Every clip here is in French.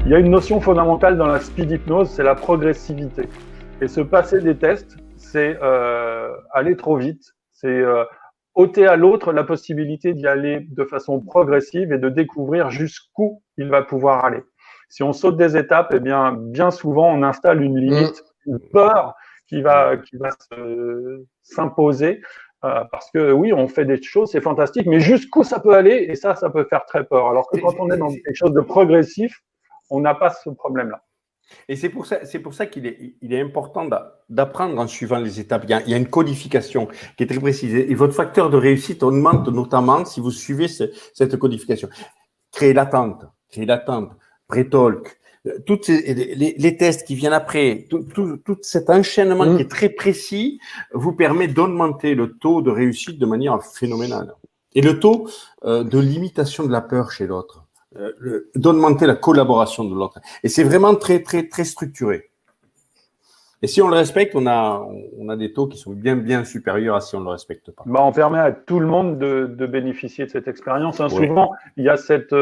Il y a une notion fondamentale dans la speed hypnose, c'est la progressivité. Et se passer des tests, c'est aller trop vite, c'est ôter à l'autre la possibilité d'y aller de façon progressive et de découvrir jusqu'où il va pouvoir aller. Si on saute des étapes, eh bien souvent on installe une limite, une peur qui va s'imposer. Parce que oui, on fait des choses, c'est fantastique, mais jusqu'où ça peut aller, et ça peut faire très peur. Alors que quand on est dans quelque chose de progressif, on n'a pas ce problème-là. Et c'est pour ça qu'il est important d'apprendre en suivant les étapes. Il y a une codification qui est très précise. Et votre facteur de réussite augmente notamment si vous suivez cette codification. Créer l'attente, pré-talk, toutes les tests qui viennent après, tout cet enchaînement qui est très précis vous permet d'augmenter le taux de réussite de manière phénoménale. Et le taux de limitation de la peur chez l'autre. D'augmenter la collaboration de l'autre. Et c'est vraiment très, très, très structuré. Et si on le respecte, on a des taux qui sont bien, bien supérieurs à si on ne le respecte pas. On permet à tout le monde de bénéficier de cette expérience. Hein. Oui. Souvent, il y a cette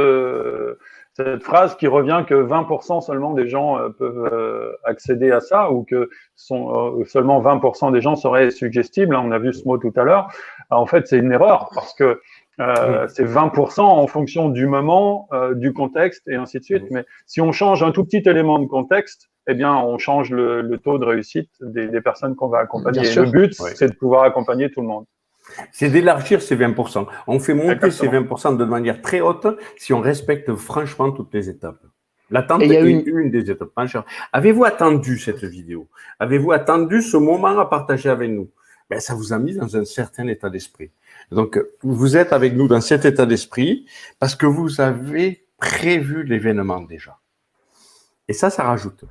phrase qui revient que 20% seulement des gens peuvent accéder à ça, ou que seulement 20% des gens seraient suggestibles. On a vu ce mot tout à l'heure. En fait, c'est une erreur parce que c'est 20% en fonction du moment, du contexte et ainsi de suite. Mais si on change un tout petit élément de contexte, eh bien, on change le taux de réussite des personnes qu'on va accompagner. Et le but, c'est de pouvoir accompagner tout le monde. C'est d'élargir ces 20%. On fait monter ces 20% de manière très haute si on respecte franchement toutes les étapes. L'attente est une des étapes. Avez-vous attendu cette vidéo? Avez-vous attendu ce moment à partager avec nous? Ça vous a mis dans un certain état d'esprit. Donc, vous êtes avec nous dans cet état d'esprit parce que vous avez prévu l'événement déjà. Et ça rajoute.